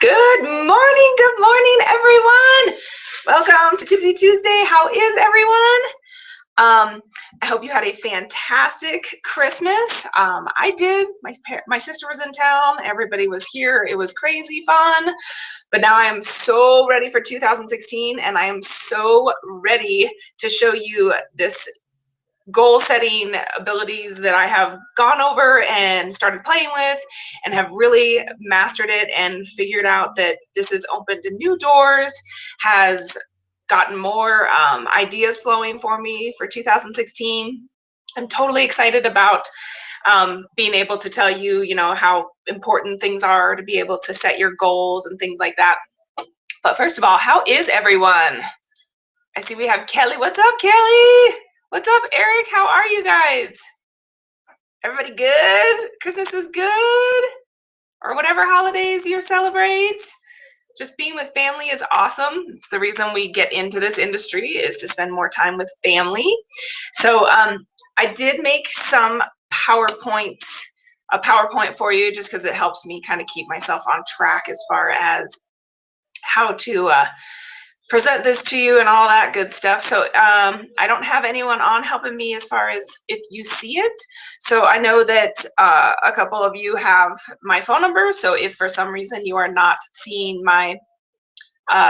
Good morning, everyone. Welcome to Tipsy Tuesday. How is everyone? I hope you had a fantastic Christmas. I did. My sister was in town. Everybody was here. It was crazy fun. But now I am so ready for 2016, and I am so ready to show you this goal setting abilities that I have gone over and started playing with and have really mastered it and figured out that this has opened new doors, has gotten more ideas flowing for me for 2016. I'm totally excited about being able to tell you, how important things are to be able to set your goals and things like that. But first of all, how is everyone? I see we have Kelly. What's up, Kelly? What's up, Eric? How are you guys? Everybody good? Christmas was good? Or whatever holidays you celebrate? Just being with family is awesome. It's the reason we get into this industry, is to spend more time with family. So I did make some PowerPoints, a PowerPoint for you, just because it helps me kind of keep myself on track as far as how to present this to you and all that good stuff. So I don't have anyone on helping me as far as if you see it. So I know that a couple of you have my phone number. So if for some reason you are not seeing my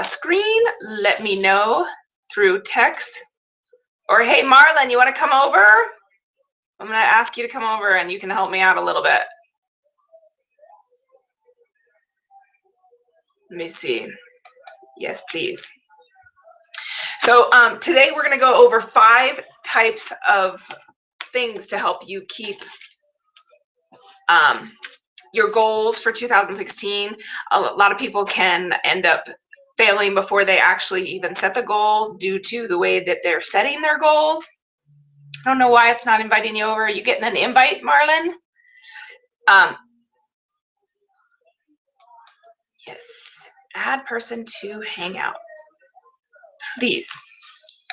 screen, let me know through text. Or hey, Marlon, you want to come over? I'm going to ask you to come over and you can help me out a little bit. Let me see. Yes, please. So today we're going to go over 5 types of things to help you keep your goals for 2016. A lot of people can end up failing before they actually even set the goal due to the way that they're setting their goals. I don't know why it's not inviting you over. Are you getting an invite, Marlon? Yes. Add person to Hangout. Please.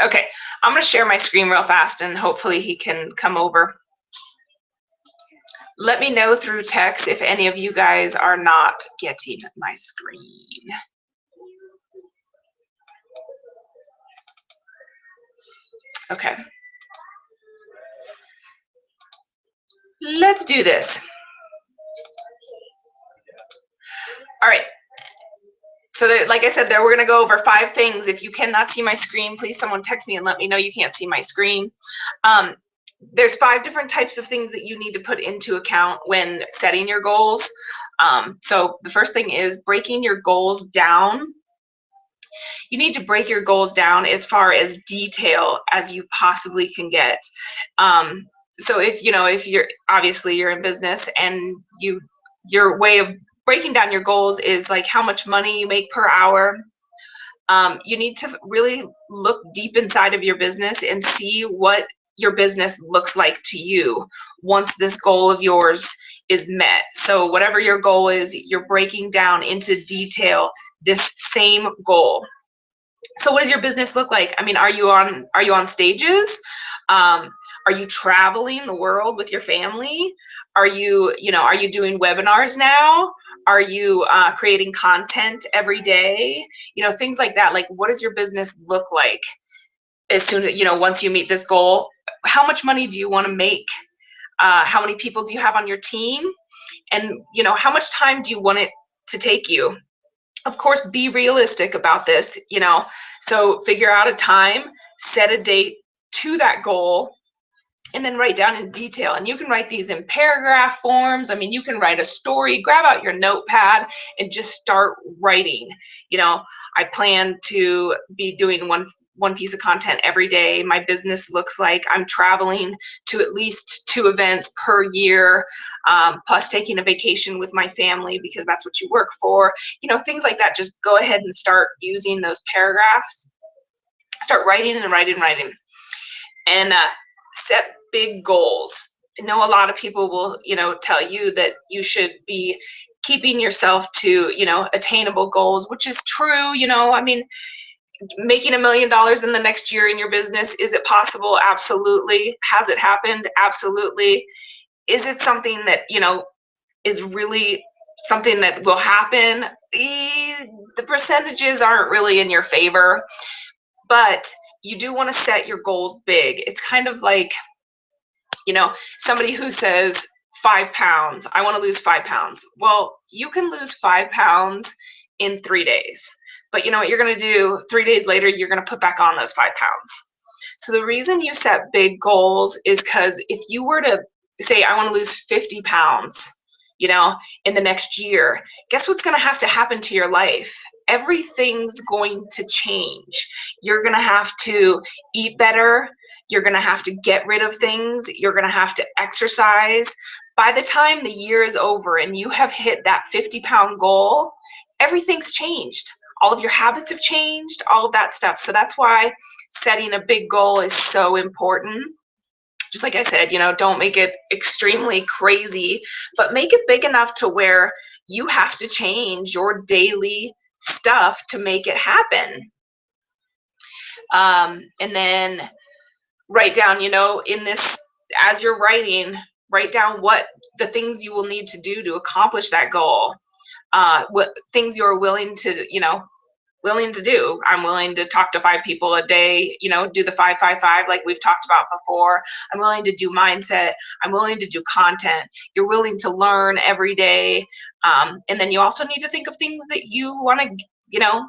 Okay, I'm going to share my screen real fast and hopefully he can come over. Let me know through text if any of you guys are not getting my screen. Okay. Let's do this. All right. So like I said, we're going to go over 5 things. If you cannot see my screen, please someone text me and let me know you can't see my screen. There's 5 different types of things that you need to put into account when setting your goals. So the first thing is breaking your goals down. You need to break your goals down as far as detail as you possibly can get. So if you're obviously you're in business and your way of breaking down your goals is like how much money you make per hour. You need to really look deep inside of your business and see what your business looks like to you once this goal of yours is met. So whatever your goal is, you're breaking down into detail this same goal. So what does your business look like? I mean, are you on stages? Are you traveling the world with your family? Are you doing webinars now? Are you creating content every day? Things like that. Like, what does your business look like as soon as, once you meet this goal? How much money do you want to make? How many people do you have on your team? And, how much time do you want it to take you? Of course, be realistic about this, so figure out a time, set a date to that goal, and then write down in detail. And you can write these in paragraph forms. I mean, you can write a story, grab out your notepad and just start writing. I plan to be doing one piece of content every day. My business looks like I'm traveling to at least 2 events per year, plus taking a vacation with my family because that's what you work for. Things like that. Just go ahead and start using those paragraphs. Start writing and writing and writing. And set big goals. I know a lot of people will, tell you that you should be keeping yourself to, attainable goals, which is true. I mean, making $1 million in the next year in your business, is it possible? Absolutely. Has it happened? Absolutely. Is it something that, is really something that will happen, the percentages aren't really in your favor, but you do want to set your goals big. It's kind of like, somebody who says 5 pounds, I want to lose 5 pounds. Well, you can lose 5 pounds in 3 days, but you know what you're going to do 3 days later, you're going to put back on those 5 pounds. So the reason you set big goals is because if you were to say, I want to lose 50 pounds, in the next year, guess what's going to have to happen to your life? Everything's going to change. You're going to have to eat better. You're going to have to get rid of things. You're going to have to exercise. By the time the year is over and you have hit that 50-pound goal, everything's changed. All of your habits have changed, all of that stuff. So that's why setting a big goal is so important. Just like I said, don't make it extremely crazy, but make it big enough to where you have to change your daily stuff to make it happen. And then write down, in this, as you're writing, write down what the things you will need to do to accomplish that goal. What things you're willing to do. I'm willing to talk to 5 people a day, do the 5-5-5 like we've talked about before. I'm willing to do mindset. I'm willing to do content. You're willing to learn every day. And then you also need to think of things that you want to,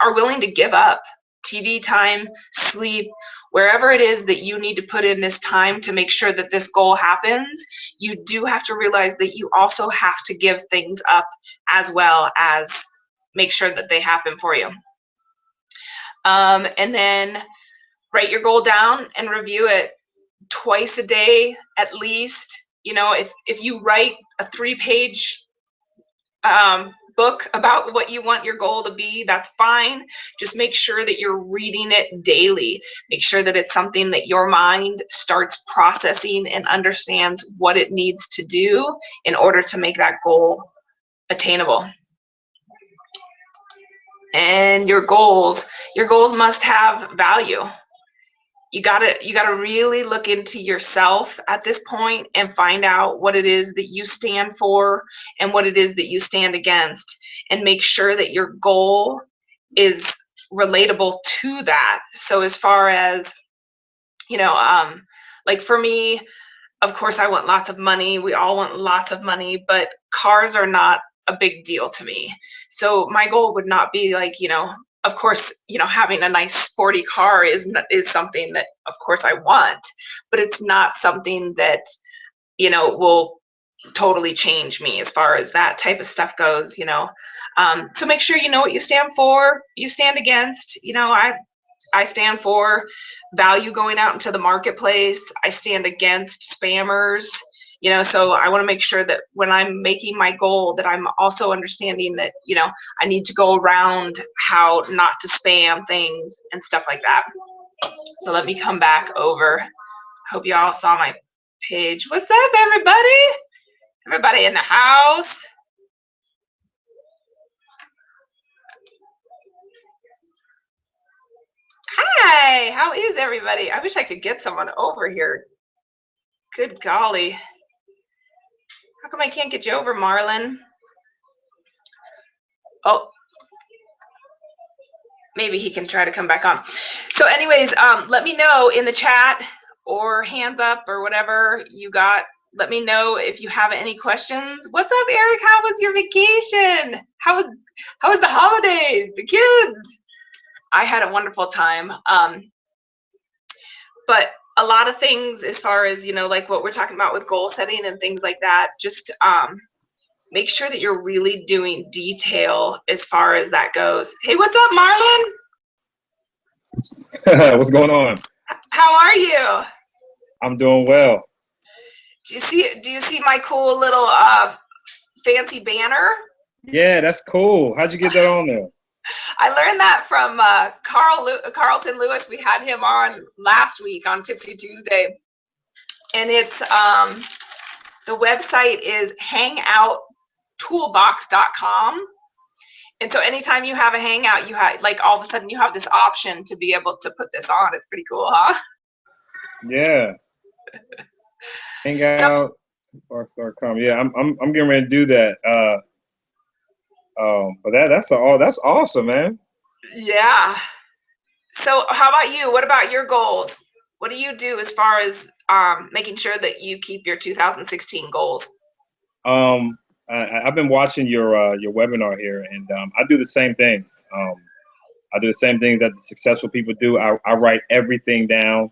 are willing to give up. TV time, sleep, wherever it is that you need to put in this time to make sure that this goal happens, you do have to realize that you also have to give things up as well as make sure that they happen for you. And then write your goal down and review it twice a day at least. If you write a 3-page book about what you want your goal to be, that's fine. Just make sure that you're reading it daily. Make sure that it's something that your mind starts processing and understands what it needs to do in order to make that goal attainable. And your goals must have value. You gotta really look into yourself at this point and find out what it is that you stand for and what it is that you stand against, and make sure that your goal is relatable to that. So as far as, like for me, of course I want lots of money. We all want lots of money, but cars are not a big deal to me. So my goal would not be like, of course, having a nice sporty car is something that of course I want, but it's not something that, will totally change me as far as that type of stuff goes, So make sure you know what you stand for, you stand against. I stand for value going out into the marketplace. I stand against spammers. So I want to make sure that when I'm making my goal that I'm also understanding that, I need to go around how not to spam things and stuff like that. So let me come back over. Hope you all saw my page. What's up, everybody? Everybody in the house? Hi, how is everybody? I wish I could get someone over here. Good golly. How come I can't get you over, Marlon? Oh, maybe he can try to come back on. So anyways, let me know in the chat or hands up or whatever you got. Let me know if you have any questions. What's up, Eric? How was your vacation? How was the holidays? The kids? I had a wonderful time. But a lot of things as far as, like what we're talking about with goal setting and things like that, just make sure that you're really doing detail as far as that goes. Hey, what's up, Marlon? What's going on? How are you? I'm doing well. Do you see my cool little fancy banner? Yeah, that's cool. How'd you get that on there? I learned that from Carlton Lewis. We had him on last week on Tipsy Tuesday. And it's the website is hangouttoolbox.com. And so anytime you have a hangout, you have like all of a sudden you have this option to be able to put this on. It's pretty cool, huh? Yeah. Hangouttoolbox.com. Yeah, I'm getting ready to do that. But that's awesome, man. Yeah. So how about you? What about your goals? What do you do as far as making sure that you keep your 2016 goals? I've been watching your webinar here, and I do the same things. I do the same things that the successful people do. I write everything down.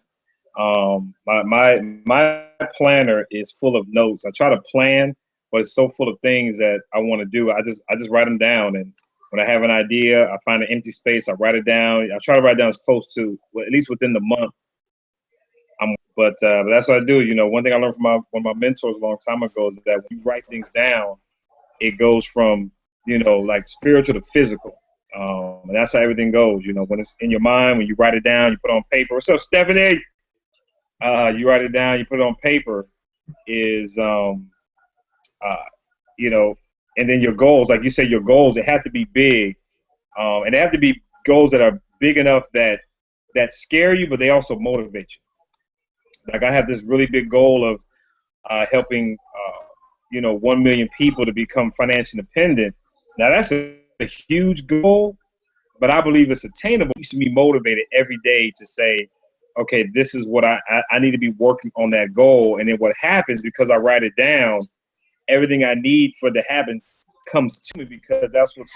My planner is full of notes. I try to plan, but it's so full of things that I want to do. I just write them down, and when I have an idea, I find an empty space. I write it down. I try to write down as close to, well, at least within the month. But that's what I do. One thing I learned from one of my mentors a long time ago is that when you write things down, it goes from like spiritual to physical. And that's how everything goes. When it's in your mind, when you write it down, you put it on paper. What's up, Stephanie? You write it down, you put it on paper. Is you know, and then your goals, like you say, your goals, they have to be big, and they have to be goals that are big enough that scare you, but they also motivate you. Like I have this really big goal of helping 1 million people to become financially independent. Now that's a huge goal, but I believe it's attainable. You should be motivated every day to say, okay, this is what I need to be working on that goal. And then what happens, because I write it down, everything I need for it to happen comes to me because that's what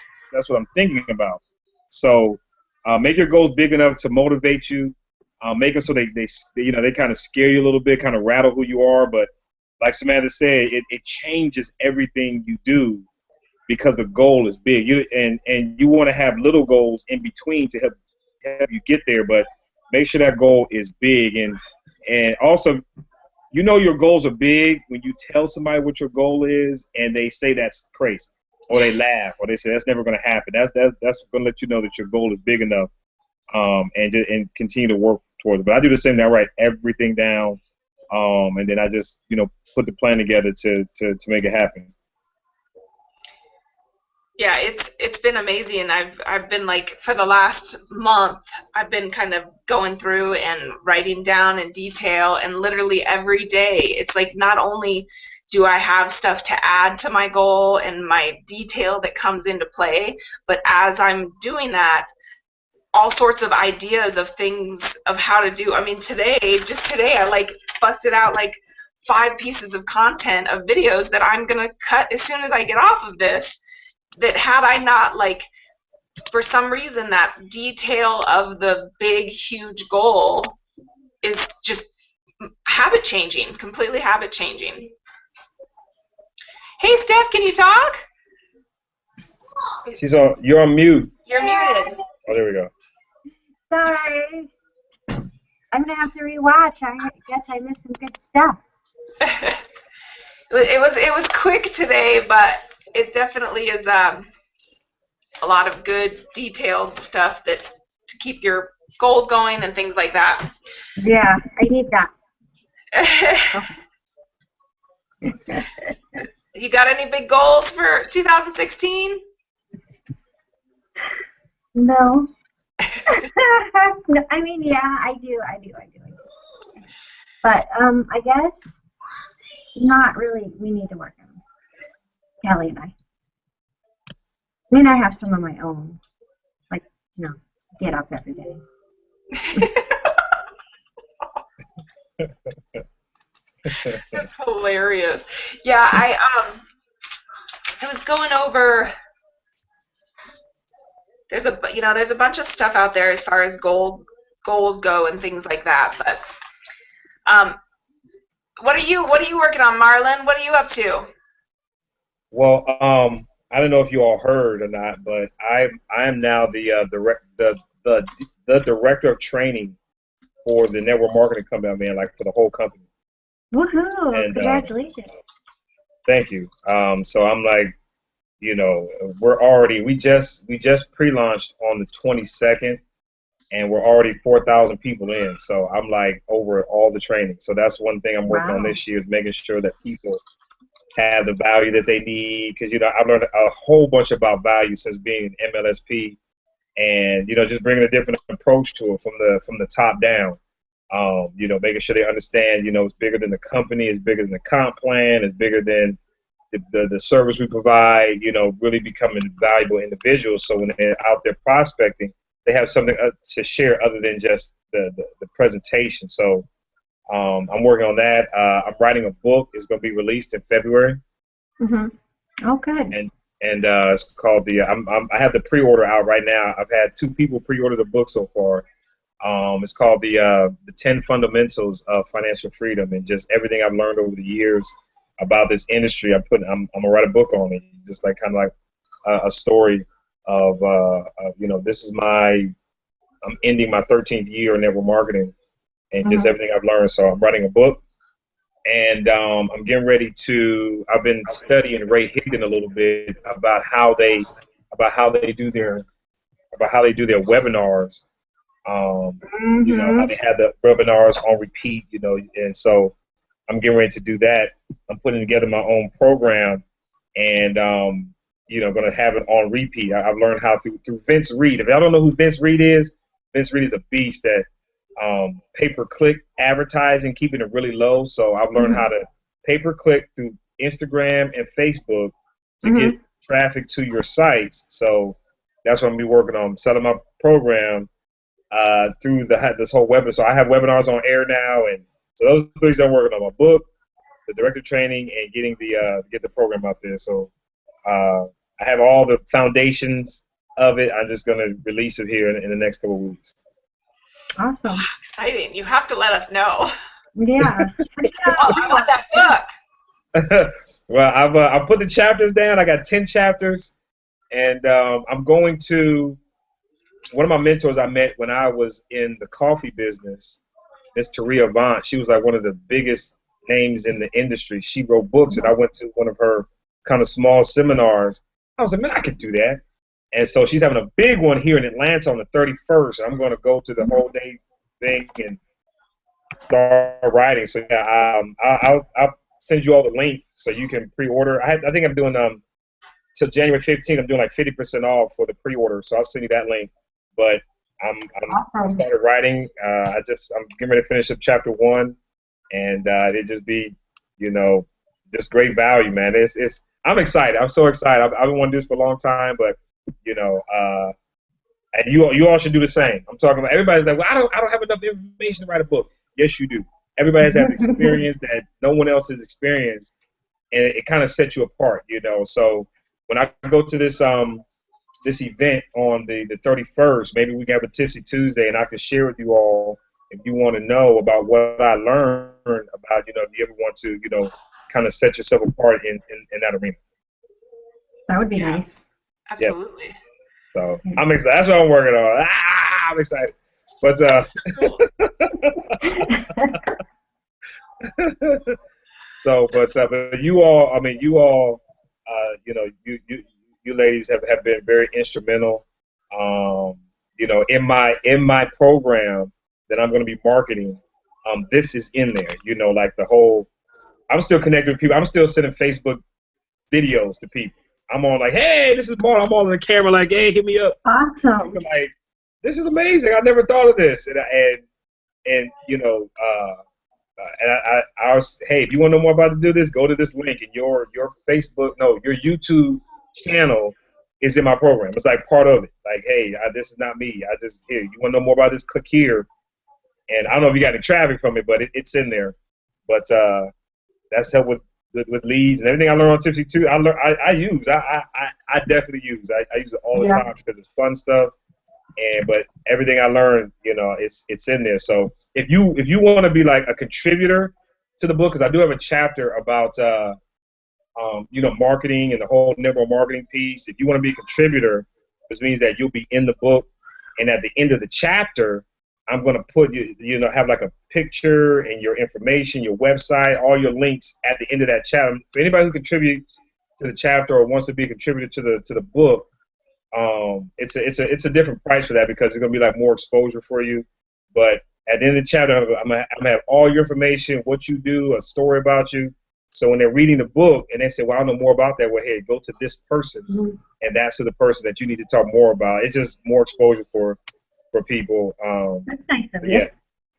I'm thinking about. So make your goals big enough to motivate you. Make them so they kind of scare you a little bit, kind of rattle who you are. But like Samantha said, it changes everything you do because the goal is big. And you want to have little goals in between to help you get there, but make sure that goal is big. And also, your goals are big when you tell somebody what your goal is and they say that's crazy, or they laugh, or they say that's never going to happen. That's going to let you know that your goal is big enough, and continue to work towards it. But I do the same thing. I write everything down, and then I just put the plan together to make it happen. Yeah, it's been amazing. I've been like, for the last month, I've been kind of going through and writing down in detail, and literally every day it's like, not only do I have stuff to add to my goal and my detail that comes into play, but as I'm doing that, all sorts of ideas of things of how to do. I mean, just today I like busted out like 5 pieces of content of videos that I'm gonna cut as soon as I get off of this, that had I not, like, for some reason, that detail of the big, huge goal is just habit changing, completely habit changing. Hey, Steph, can you talk? You're on mute. You're muted. Oh, there we go. Sorry. I'm going to have to rewatch. I guess I missed some good stuff. It was quick today, but it definitely is a lot of good detailed stuff that to keep your goals going and things like that. Yeah, I need that. You got any big goals for 2016? No. No, I mean, yeah, I do. But I guess not really. We need to work on it. Kelly and I. I mean, I have some of my own, like, get up every day. That's hilarious. Yeah, I was going over. There's a bunch of stuff out there as far as goals go and things like that. But what are you working on, Marlon? What are you up to? Well, I don't know if you all heard or not, but I am now the director of training for the network marketing company I'm in, like for the whole company. Woohoo! And, congratulations. Thank you. So I'm like, we just pre-launched on the 22nd, and we're already 4,000 people in. So I'm like over all the training. So that's one thing I'm working on this year, is making sure that people have the value that they need, because I've learned a whole bunch about value since being an MLSP, and just bringing a different approach to it from the top down. Making sure they understand, it's bigger than the company, it's bigger than the comp plan, it's bigger than the service we provide, you know, really becoming valuable individuals. So when they're out there prospecting, they have something to share other than just the presentation. So I'm working on that. I'm writing a book. It's going to be released in February. Oh, good. And it's called I have the pre-order out right now. I've had 2 people pre-order the book so far. It's called the 10 Fundamentals of Financial Freedom, and just everything I've learned over the years about this industry. I'm gonna write a book on it, just like kind of like a story of you know, I'm ending my 13th year in network marketing, and just everything I've learned. So I'm writing a book, and I'm getting ready to. I've been studying Ray Higdon a little bit about how they do their webinars. You know, how they have the webinars on repeat. You know, and so I'm getting ready to do that. I'm putting together my own program, and you know, going to have it on repeat. I've learned how through Vince Reed. If y'all don't know who Vince Reed is a beast at pay-per-click advertising, keeping it really low. So I've learned how to pay-per-click through Instagram and Facebook to get traffic to your sites. So that's what I'm going to be working on, selling my program through this whole webinar. So I have webinars on air now, and so those 3 things I'm working on: my book, the director training, and getting get the program out there. So I have all the foundations of it. I'm just going to release it here in the next couple of weeks. Awesome. Oh, exciting. You have to let us know. Yeah. I want that book. Well, I've put the chapters down. I got 10 chapters, and I'm going to. One of my mentors I met when I was in the coffee business, Miss Taria Vaughn. She was like one of the biggest names in the industry. She wrote books, and I went to one of her kind of small seminars. I was like, man, I could do that. And so she's having a big one here in Atlanta on the 31st. I'm going to go to the whole day thing and start writing. So yeah, I'll send you all the link so you can pre-order. I think I'm doing till January 15th. I'm doing like 50% off for the pre-order. So I'll send you that link. But I started writing. I'm getting ready to finish up chapter 1, and it just be, you know, just great value, man. I'm excited. I'm so excited. I've been wanting to do this for a long time, but you know, and you all should do the same. I'm talking about everybody's like, well, I don't have enough information to write a book. Yes, you do. Everybody has that experience that no one else has experienced, and it kind of sets you apart, you know. So when I go to this this event on the 31st, maybe we can have a Tipsy Tuesday, and I can share with you all if you want to know about what I learned about, you know, if you ever want to, you know, kind of set yourself apart in that arena. That would be nice. Absolutely. Yep. So I'm excited. That's what I'm working on. I'm excited. But but you all, I mean, you all, you know, you ladies have been very instrumental, you know, in my program that I'm going to be marketing. This is in there, you know, like the whole. I'm still connected with people. I'm still sending Facebook videos to people. I'm on like, hey, this is Mark. I'm on the camera like, hey, hit me up. Awesome. I'm like, this is amazing. I never thought of this. And you know, and I was, hey, if you want to know more about to do this, go to this link, and your Facebook, no, your YouTube channel is in my program. It's like part of it. Like, hey, this is not me. Here, you want to know more about this? Click here. And I don't know if you got any traffic from it, but it's in there. But that's helped with leads and everything I learned on Tipsy Tuesday. I definitely use. I use it all the time because it's fun stuff. But everything I learned, you know, it's in there. So if you want to be like a contributor to the book, because I do have a chapter about you know, marketing and the whole network marketing piece. If you want to be a contributor, this means that you'll be in the book, and at the end of the chapter, I'm going to put you know, have like a picture and your information, your website, all your links at the end of that chapter. For anybody who contributes to the chapter or wants to be a contributor to the book, it's a different price for that because it's going to be like more exposure for you. But at the end of the chapter, I'm gonna have all your information, what you do, a story about you. So when they're reading the book and they say, well, I know more about that, well, hey, go to this person, and that's to the person that you need to talk more about. It's just more exposure for people. That's nice of you. Yeah,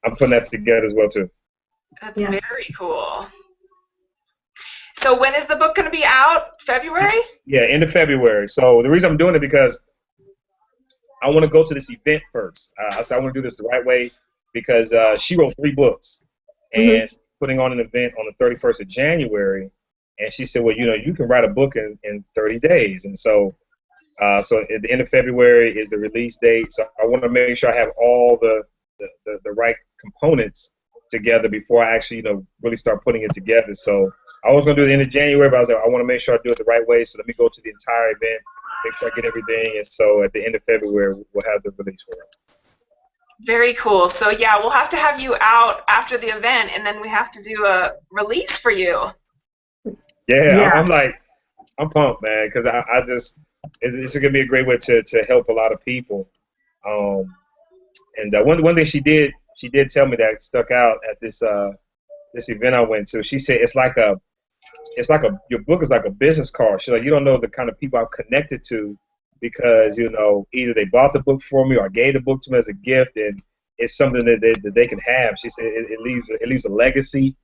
I'm putting that together as well, too. That's very cool. So when is the book going to be out? February? Yeah, end of February. So the reason I'm doing it because I want to go to this event first. I said I want to do this the right way because she wrote 3 books, and she's putting on an event on the 31st of January. And she said, well, you can write a book in 30 days. And so at the end of February is the release date. So I want to make sure I have all the right components together before I actually, really start putting it together. So I was going to do it in the end of January, but I was like, I want to make sure I do it the right way. So let me go to the entire event, make sure I get everything. And so at the end of February, we'll have the release for it. Very cool. So yeah, we'll have to have you out after the event, and then we have to do a release for you. Yeah. I'm pumped, man, because I just, it's going to be a great way to help a lot of people. And one thing she did tell me that stuck out at this event I went to. She said your book is like a business card. She's like, you don't know the kind of people I've connected to because either they bought the book for me or I gave the book to them as a gift, and it's something that they can have. She said it leaves a legacy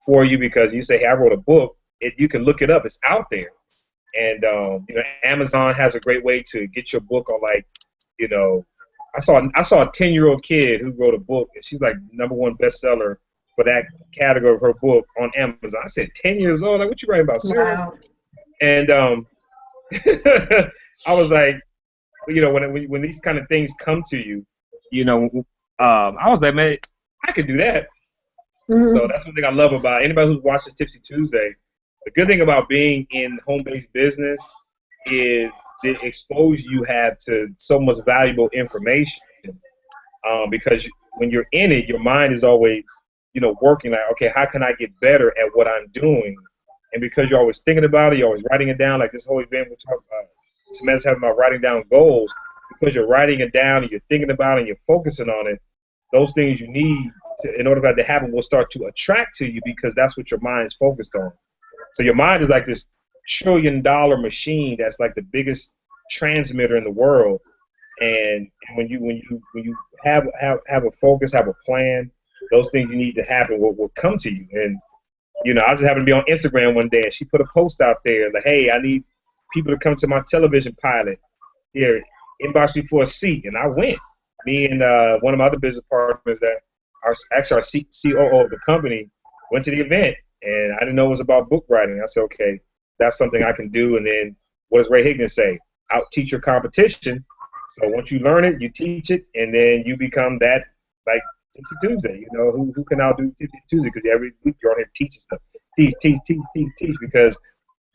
for you because you say, hey, I wrote a book. You can look it up. It's out there. And Amazon has a great way to get your book on, like, I saw a 10-year-old kid who wrote a book, and she's like #1 bestseller for that category of her book on Amazon. I said, 10 years old? Like, what you writing about? Serious? Wow. And I was like, when these kind of things come to you, I was like, man, I could do that. So that's one thing I love about anybody who's watches Tipsy Tuesday. The good thing about being in home-based business is the exposure you have to so much valuable information. Because when you're in it, your mind is always, working like, okay, how can I get better at what I'm doing? And because you're always thinking about it, you're always writing it down. Like this whole event, Samantha's talking about writing down goals. Because you're writing it down and you're thinking about it and you're focusing on it, those things you need in order for that to happen will start to attract to you because that's what your mind is focused on. So your mind is like this $1 trillion machine that's like the biggest transmitter in the world. And when you have a focus, have a plan, those things you need to happen will come to you. And I just happened to be on Instagram one day, and she put a post out there like, "Hey, I need people to come to my television pilot. Here, inbox me for a seat." And I went. Me and one of my other business partners that are actually our COO of the company went to the event, and I didn't know it was about book writing. I said, okay, that's something I can do. And then what does Ray Higgins say? Out teach your competition. So once you learn it, you teach it, and then you become that, like Tipsy Tuesday. Who can outdo Tipsy Tuesday? Because every week you're on here teaching stuff. Teach. Because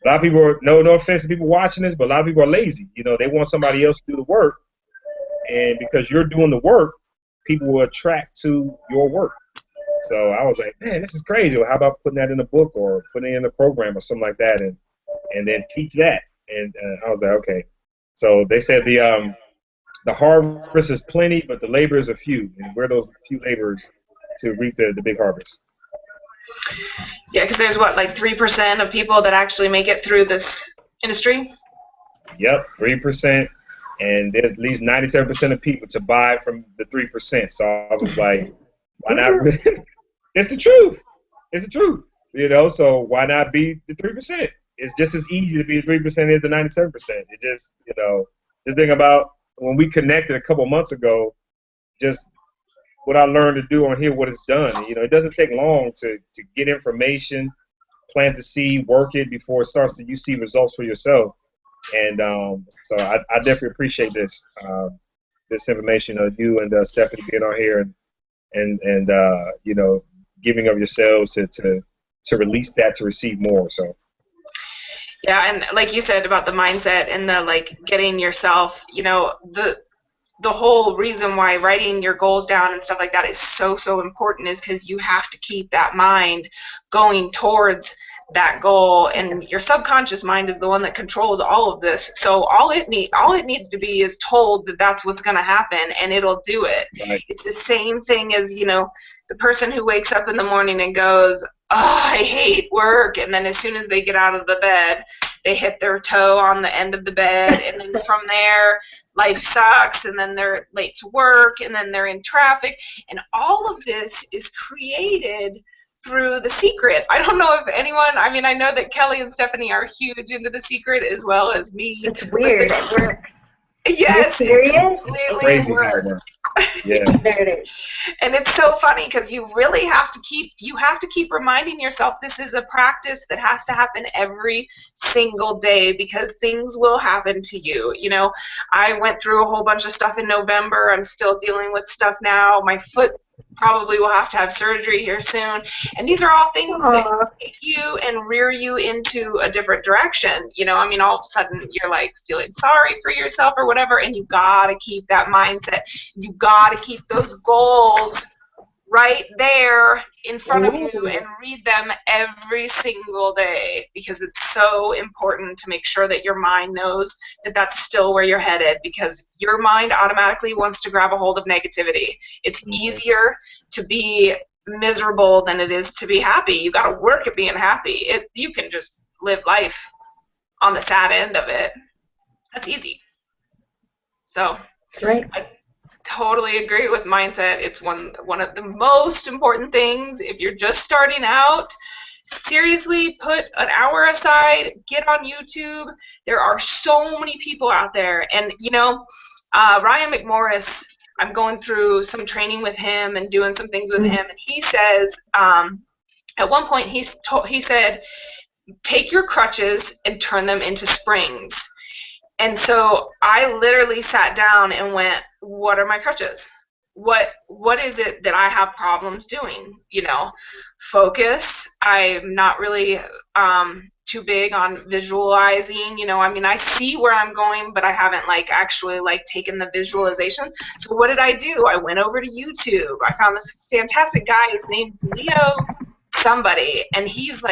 a lot of people are, no offense to people watching this, but a lot of people are lazy. They want somebody else to do the work. And because you're doing the work, people will attract to your work. So I was like, man, this is crazy. Well, how about putting that in a book or putting it in a program or something like that and then teach that? And I was like, okay. So they said the harvest is plenty, but the laborers are few. And we're those few laborers to reap the big harvest. Yeah, because there's like 3% of people that actually make it through this industry? Yep, 3%. And there's at least 97% of people to buy from the 3%. So I was like, why not? It's the truth. It's the truth. So why not be the 3%? It's just as easy to be the 3% as the 97%. It just, just think about when we connected a couple months ago, just what I learned to do on here, what it's done. It doesn't take long to get information, plant the seed, work it before it starts to you see results for yourself. And so I definitely appreciate this information of you and Stephanie being on here and giving of yourselves to release that to receive more. So yeah, and like you said about the mindset and the getting yourself, the whole reason why writing your goals down and stuff like that is so important is because you have to keep that mind going towards that goal, and your subconscious mind is the one that controls all of this. So all it needs to be is told that that's what's going to happen, and it'll do it. Right. It's the same thing as the person who wakes up in the morning and goes, "Oh, I hate work," and then as soon as they get out of the bed, they hit their toe on the end of the bed, and then from there, life sucks, and then they're late to work, and then they're in traffic, and all of this is created through The Secret. I don't know if anyone, I mean, I know that Kelly and Stephanie are huge into The Secret as well as me. It's weird. It works. Yes, You're it serious? completely Crazy how it works. works. Yeah. There it is. And it's so funny because you really have to keep reminding yourself this is a practice that has to happen every single day because things will happen to you. You know, I went through a whole bunch of stuff in November. I'm still dealing with stuff now. My foot probably will have to have surgery here soon. And these are all things that take you and rear you into a different direction. You know, I mean, all of a sudden you're like feeling sorry for yourself or whatever, and you gotta keep that mindset. You gotta keep those goals right there in front of you and read them every single day because it's so important to make sure that your mind knows that that's still where you're headed because your mind automatically wants to grab a hold of negativity. It's easier to be miserable than it is to be happy. You got to work at being happy. You can just live life on the sad end of it. That's easy. So Right. I totally agree with mindset. It's one of the most important things. If you're just starting out, seriously put an hour aside, get on YouTube. There are so many people out there. And, you know, Ryan McMorris, I'm going through some training with him and doing some things with him. And he says, at one point, he said, take your crutches and turn them into springs. And so I literally sat down and went, what are my crutches? What is it that I have problems doing? You know, focus. I'm not really too big on visualizing. You know, I mean, I see where I'm going, but I haven't actually taken the visualization. So what did I do? I went over to YouTube. I found this fantastic guy. His name's Leo somebody, and he's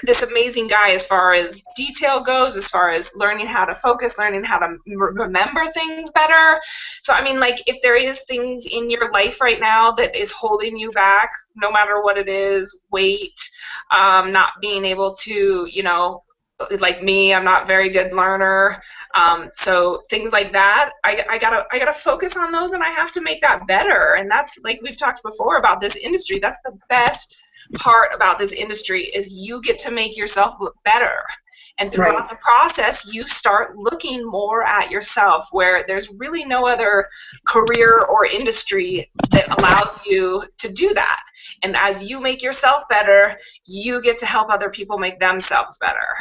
this amazing guy as far as detail goes, as far as learning how to focus, learning how to remember things better. So, I mean, if there is things in your life right now that is holding you back, no matter what it is, weight, not being able to, you know, like me, I'm not a very good learner. So things like that, I gotta focus on those, and I have to make that better. And that's, like we've talked before about this industry, that's the best part about this industry is you get to make yourself look better. And throughout the process, you start looking more at yourself where there's really no other career or industry that allows you to do that. And as you make yourself better, you get to help other people make themselves better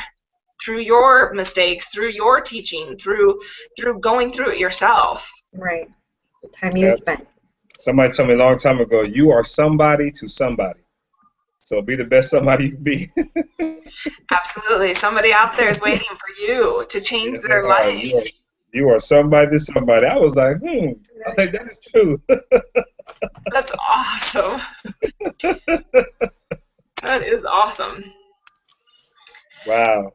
through your mistakes, through your teaching, through going through it yourself. Right. The time you spent. Somebody told me a long time ago, you are somebody to somebody. So be the best somebody you can be. Absolutely. Somebody out there is waiting for you to change their life. You are somebody to somebody. I was like, I was like, that is true. That's awesome. That is awesome. Wow.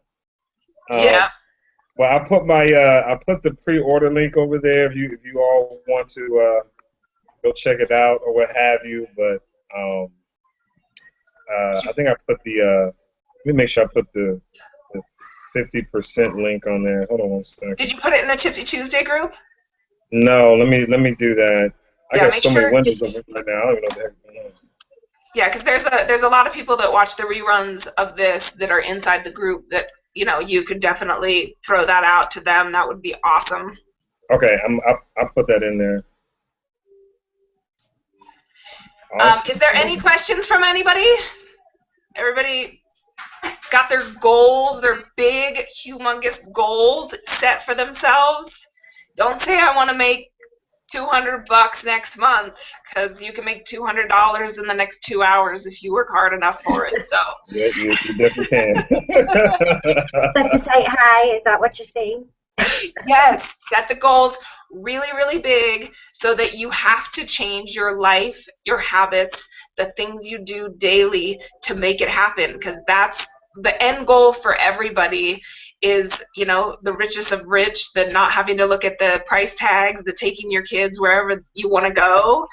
Yeah. Well, I put the pre-order link over there if you all want to go check it out or what have you. But I think I put let me make sure I put the 50% link on there. Hold on one second. Did you put it in the Tipsy Tuesday group? No, let me do that. I got so many windows open right now. I don't even know what the heck is going on. Yeah, because there's a lot of people that watch the reruns of this that are inside the group that, you know, you could definitely throw that out to them. That would be awesome. Okay, I'll put that in there. Awesome. Is there any questions from anybody? Everybody got their goals, their big, humongous goals set for themselves? Don't say I want to make $200 next month, because you can make $200 in the next 2 hours if you work hard enough for it. So yeah, you definitely can. Set the site high. Is that what you're saying? Yes, set the goals really, really big so that you have to change your life, your habits, the things you do daily to make it happen, because that's the end goal for everybody is, you know, the richest of rich, the not having to look at the price tags, the taking your kids wherever you want to go,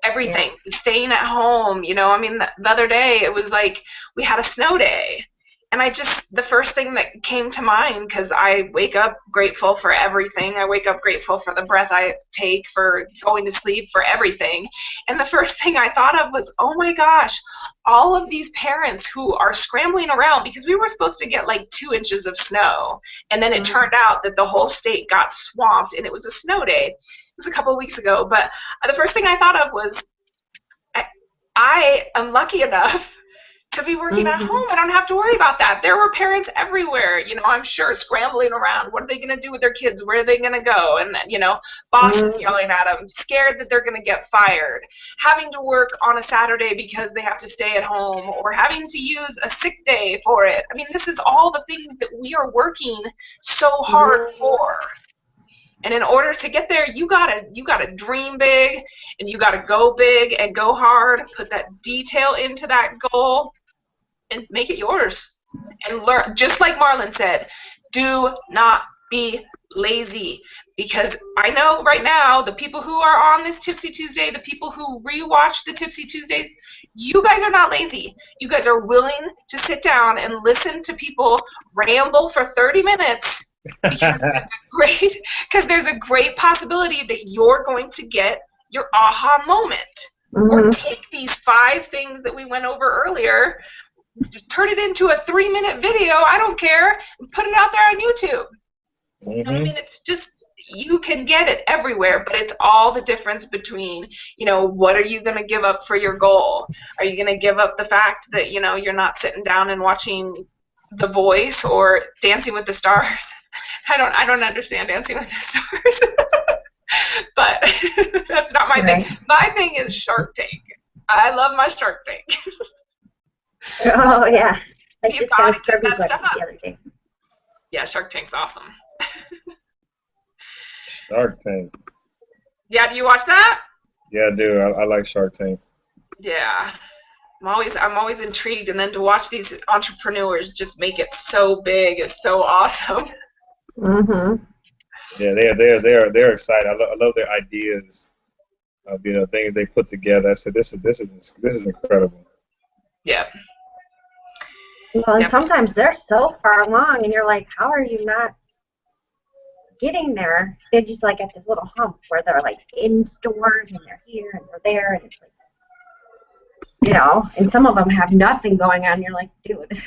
everything, staying at home. You know, I mean, the other day it was like we had a snow day. And the first thing that came to mind, because I wake up grateful for everything. I wake up grateful for the breath I take, for going to sleep, for everything. And the first thing I thought of was, oh my gosh, all of these parents who are scrambling around, because we were supposed to get like 2 inches of snow. And then it turned out that the whole state got swamped, and it was a snow day. It was a couple of weeks ago. But the first thing I thought of was, I am lucky enough to be working at home. I don't have to worry about that. There were parents everywhere, I'm sure, scrambling around. What are they going to do with their kids? Where are they going to go? And, bosses yelling at them, scared that they're going to get fired, having to work on a Saturday because they have to stay at home, or having to use a sick day for it. I mean, this is all the things that we are working so hard for. And in order to get there, you gotta dream big, and you gotta go big and go hard, put that detail into that goal, and make it yours. And learn, just like Marlon said, do not be lazy. Because I know right now, the people who are on this Tipsy Tuesday, the people who rewatch the Tipsy Tuesdays, you guys are not lazy. You guys are willing to sit down and listen to people ramble for 30 minutes because there's a great possibility that you're going to get your aha moment. Or take these 5 things that we went over earlier, turn it into a 3-minute video, I don't care, and put it out there on YouTube. You know what I mean? It's just, you can get it everywhere, but it's all the difference between, what are you going to give up for your goal? Are you going to give up the fact that, you're not sitting down and watching The Voice or Dancing with the Stars? I don't understand Dancing with the Stars. But that's not my thing. My thing is Shark Tank. I love my Shark Tank. Oh, yeah. I You just gotta asked give that everybody stuff up. the other day. Yeah, Shark Tank's awesome. Shark Tank. Yeah, do you watch that? Yeah, I do. I like Shark Tank. Yeah. I'm always intrigued, and then to watch these entrepreneurs just make it so big is so awesome. Yeah, they're excited. I love their ideas. Things they put together. I said, this is incredible. Yeah. Well, and sometimes they're so far along, and you're like, how are you not getting there? They're just like at this little hump where they're like in stores, and they're here, and they're there, and it's like, and some of them have nothing going on. You're like, dude.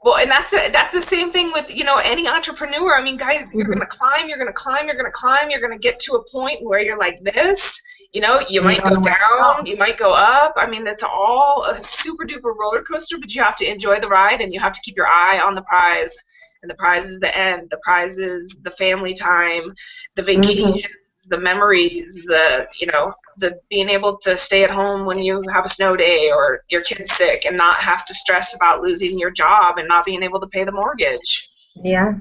Well, and that's the same thing with, any entrepreneur. I mean, guys, you're going to climb, you're going to climb, you're going to climb, you're going to get to a point where you're like this, you might go down, you might go up. I mean, that's all a super duper roller coaster, but you have to enjoy the ride, and you have to keep your eye on the prize. And the prize is the end. The prize is the family time, the vacations, the memories, the being able to stay at home when you have a snow day or your kid's sick, and not have to stress about losing your job and not being able to pay the mortgage. Yeah.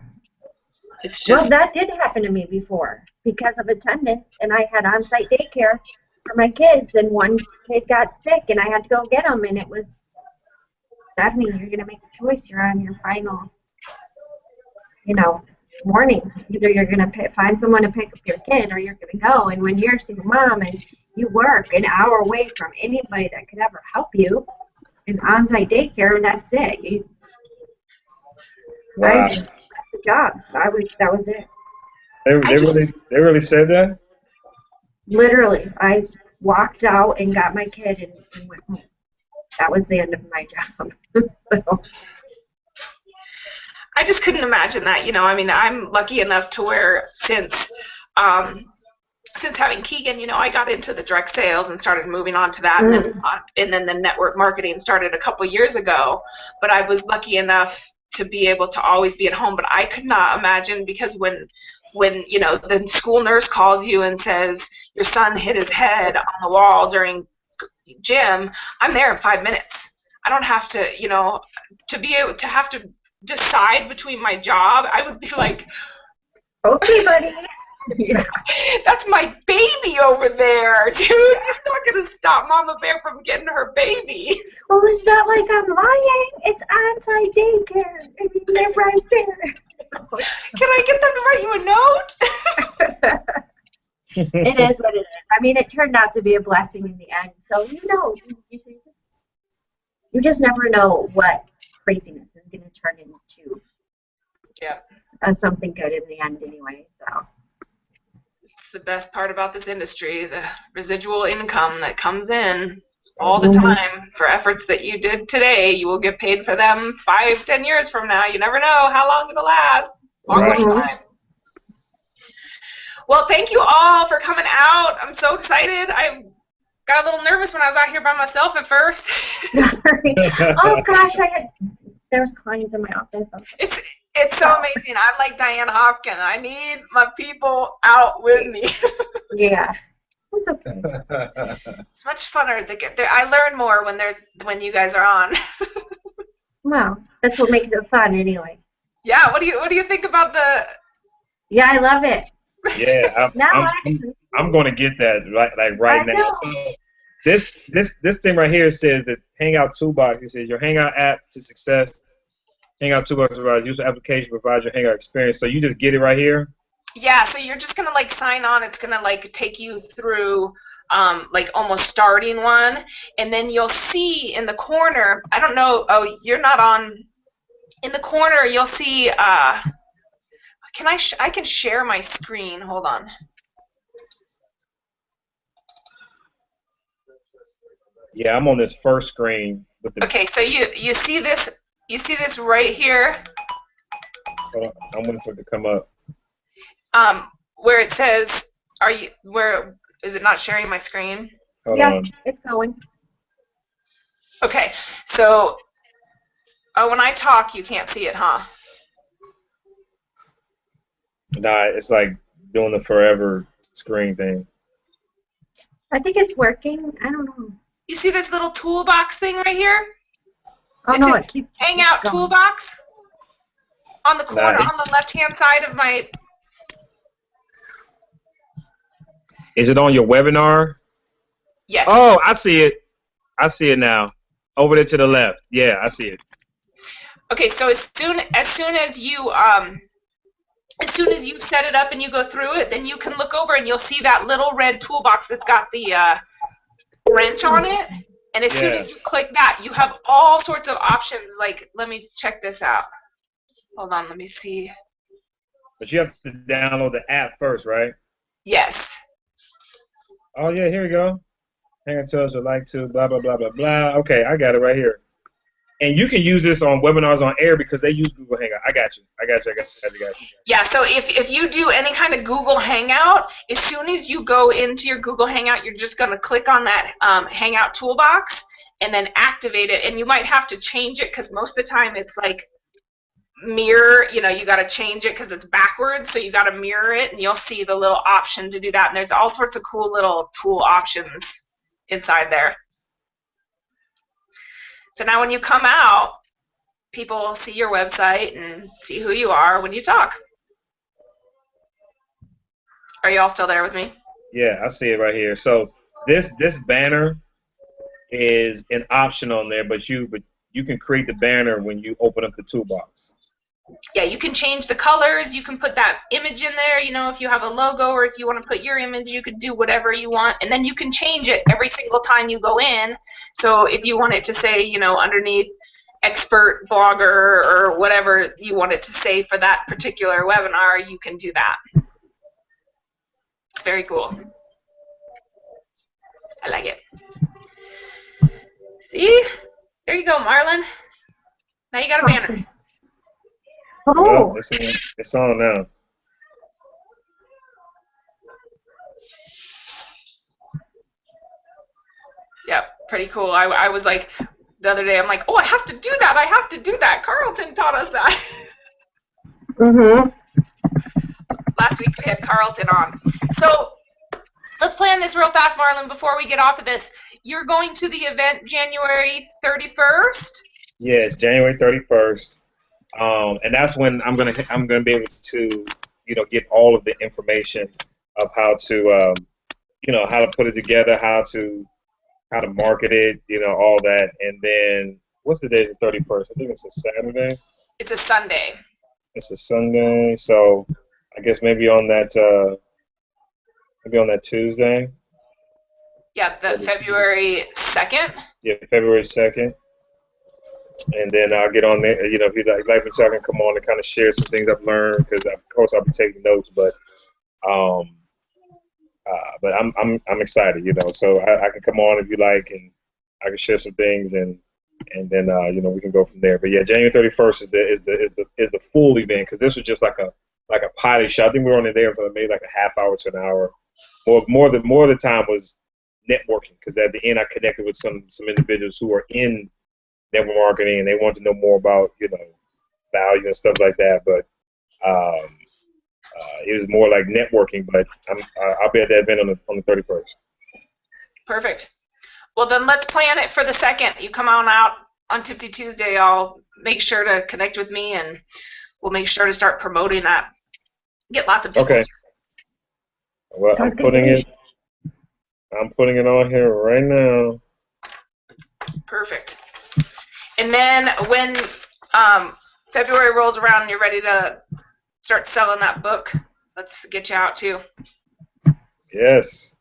It's just, well, that did happen to me before because of attendance, and I had on-site daycare for my kids, and one kid got sick, and I had to go get him, and it was, Stephanie, you're going to make a choice. You're on your final, morning. Either you're going to find someone to pick up your kid, or you're going to go, and when you're a single mom and you work an hour away from anybody that could ever help you, in on-site daycare, and that's it. Wow. That's the job. That was it. They really said that? Literally, I walked out and got my kid and went home. That was the end of my job. So. I just couldn't imagine that. I mean, I'm lucky enough to where since having Keegan, I got into the direct sales and started moving on to that, and then the network marketing started a couple years ago. But I was lucky enough to be able to always be at home. But I could not imagine, because when the school nurse calls you and says your son hit his head on the wall during gym, I'm there in 5 minutes. I don't have to, to be able to have to decide between my job. I would be like, okay, buddy. Yeah. That's my baby over there, dude. I'm not gonna stop Mama Bear from getting her baby. Well, it's not like I'm lying. It's on-site daycare. I mean, they're right there. Can I get them to write you a note? It is what it is. I mean, it turned out to be a blessing in the end. So you just never know what craziness is going to turn into something good in the end anyway. So it's the best part about this industry, the residual income that comes in all the time for efforts that you did today. You will get paid for them 5-10 years from now. You never know how long it'll last. Long time. Well, thank you all for coming out. I'm so excited. I got a little nervous when I was out here by myself at first. Sorry. Oh gosh, there's clients in my office. It's so amazing. I'm like Diane Hopkins. I need my people out with me. Yeah. It's okay. It's much funner to get there. I learn more when you guys are on. Well, that's what makes it fun anyway. Yeah, what do you think about the? Yeah, I love it. Yeah, I'm going to get that right now. So this thing right here says that Hangout Toolbox. It says your Hangout app to success. Hangout Toolbox provides user application, provides your Hangout experience. So you just get it right here. Yeah, so you're just gonna like sign on. It's gonna like take you through like almost starting one, and then you'll see in the corner. I don't know. Oh, you're not on. In the corner, you'll see. I can share my screen. Hold on. Yeah, I'm on this first screen. Okay, so you see this. You see this right here. I'm waiting for it to come up. Where it says, where is it not sharing my screen? Hold on. It's going. Okay, so when I talk, you can't see it, huh? Nah, it's like doing the forever screen thing. I think it's working. I don't know. You see this little toolbox thing right here? Oh no, it keeps Hangout going. Toolbox on the corner, on the left-hand side of my. Is it on your webinar? Yes. Oh, I see it. I see it now. Over there to the left. Yeah, I see it. Okay, so as soon as you set it up and you go through it, then you can look over and you'll see that little red toolbox that's got the wrench on it. And as soon as you click that, you have all sorts of options. Like, let me check this out. Hold on, let me see. But you have to download the app first, right? Yes. Oh, yeah, here we go. Hangout tools would like to, blah, blah, blah, blah, blah. Okay, I got it right here. And you can use this on webinars on air because they use Google Hangout. I got you. Yeah, so if you do any kind of Google Hangout, as soon as you go into your Google Hangout, you're just going to click on that Hangout toolbox and then activate it. And you might have to change it because most of the time it's like mirror, you got to change it because it's backwards. So you got to mirror it and you'll see the little option to do that. And there's all sorts of cool little tool options inside there. So now when you come out, people will see your website and see who you are when you talk. Are you all still there with me? Yeah, I see it right here. So this banner is an option on there, but you can create the banner when you open up the toolbox. Yeah, you can change the colors. You can put that image in there. If you have a logo or if you want to put your image, you could do whatever you want. And then you can change it every single time you go in. So if you want it to say, underneath expert blogger or whatever you want it to say for that particular webinar, you can do that. It's very cool. I like it. See? There you go, Marlon. Now you got a banner. Oh. Well, it's on now. Yep, pretty cool. I was like, the other day, I'm like, oh, I have to do that. I have to do that. Carlton taught us that. Mm-hmm. Last week we had Carlton on. So let's plan this real fast, Marlon, before we get off of this. You're going to the event January 31st? Yes, January 31st. And that's when I'm gonna be able to, get all of the information of how to, how to put it together, how to market it, all that. And then what's the day? Is the 31st? I think it's a Saturday. It's a Sunday. It's a Sunday, so I guess maybe on that Tuesday. Yeah, the February 2nd. Yeah, February 2nd. And then I'll get on there. You know, if you'd like me to, I can come on and kind of share some things I've learned because, of course, I'll be taking notes. Um, but I'm excited. You know, so I can come on if you like, and I can share some things, and then you know, we can go from there. But yeah, January 31st is the full event because this was just like a pilot show. I think we were only there for maybe like a half hour to an hour. More of the time was networking because at the end I connected with some individuals who are in network marketing and they want to know more about, you know, value and stuff like that. But it was more like networking. But I'll be at that event on the 31st. Perfect. Well, then let's plan it for the 2nd. You come on out on Tipsy Tuesday. I'll make sure to connect with me, and we'll make sure to start promoting that. Get lots of people. Okay. Well, I'm putting it on here right now. Perfect. And then when February rolls around and you're ready to start selling that book, let's get you out too. Yes.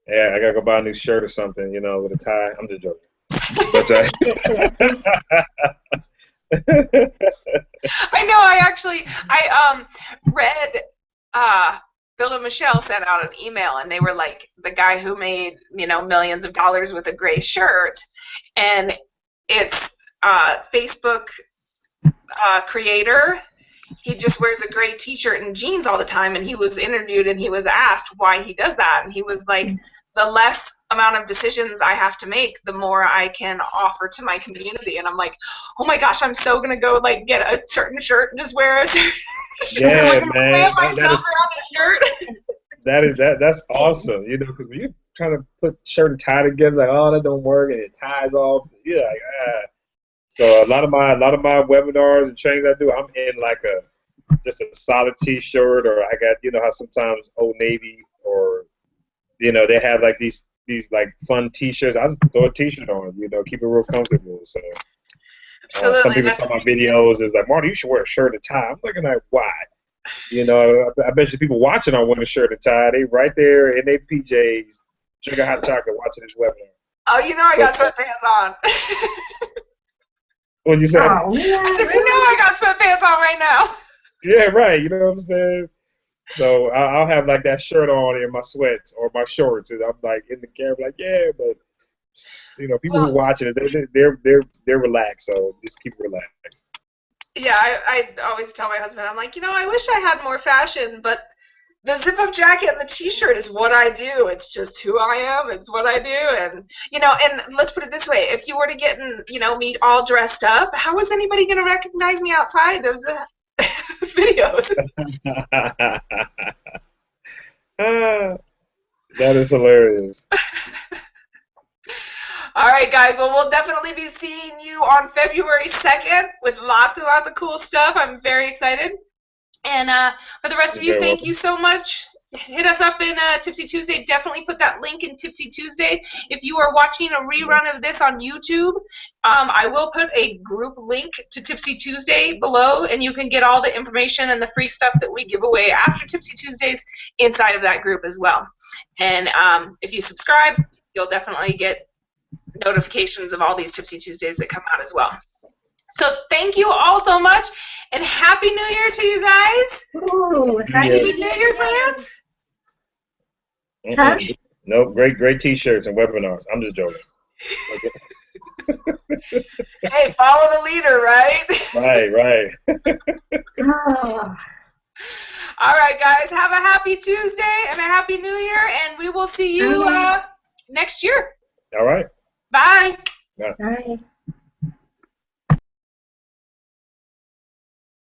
Yeah, I gotta go buy a new shirt or something, you know, with a tie. I'm just joking. But I know. I read Bill and Michelle sent out an email, and they were like, the guy who made, you know, millions of dollars with a gray shirt, and it's Facebook creator. He just wears a gray T-shirt and jeans all the time, and he was interviewed, and he was asked why he does that, and he was like, the less amount of decisions I have to make, the more I can offer to my community. And I'm like, oh my gosh, I'm so gonna go like get a certain shirt and just wear a certain shirt. Yeah, like, man, that's shirt. awesome. You know, because when you're trying to put shirt and tie together, like, oh, that don't work, and it ties off. Yeah, like, So a lot of my webinars and trainings I do, I'm in like just a solid T-shirt, or I got, you know how sometimes Old Navy or, you know, they have like these like fun T-shirts. I just throw a T-shirt on, you know, keep it real comfortable. So some people saw my videos. It's like, Marty, you should wear a shirt and tie. I'm looking like, why? You know, I bet you people watching are wearing a shirt and tie. They right there in their PJs, drinking hot chocolate, watching this webinar. Oh, you know I got sweatpants on. What'd you say? Oh, yeah, I said, you know I got sweatpants on right now. Yeah, right. You know what I'm saying? So I'll have like that shirt on in my sweats or my shorts, and I'm like in the camera, like, yeah, but you know, people who watching it, they're relaxed, so just keep it relaxed. Yeah, I always tell my husband, I'm like, you know, I wish I had more fashion, but the zip-up jacket and the T-shirt is what I do. It's just who I am. It's what I do, and you know. And let's put it this way: if you were to get in, you know, me all dressed up, how is anybody going to recognize me outside of the videos? That is hilarious. All right, guys. Well, we'll definitely be seeing you on February 2nd with lots and lots of cool stuff. I'm very excited. And for the rest of you, thank you so much. Hit us up in Tipsy Tuesday. Definitely put that link in Tipsy Tuesday. If you are watching a rerun of this on YouTube, I will put a group link to Tipsy Tuesday below, and you can get all the information and the free stuff that we give away after Tipsy Tuesdays inside of that group as well. And if you subscribe, you'll definitely get notifications of all these Tipsy Tuesdays that come out as well. So thank you all so much, and Happy New Year to you guys. Ooh, Happy New Year, plans? Huh? No, great T-shirts and webinars. I'm just joking. Hey, follow the leader, right? Right. Oh. All right, guys, have a happy Tuesday and a Happy New Year, and we will see you next year. All right. Bye. Bye.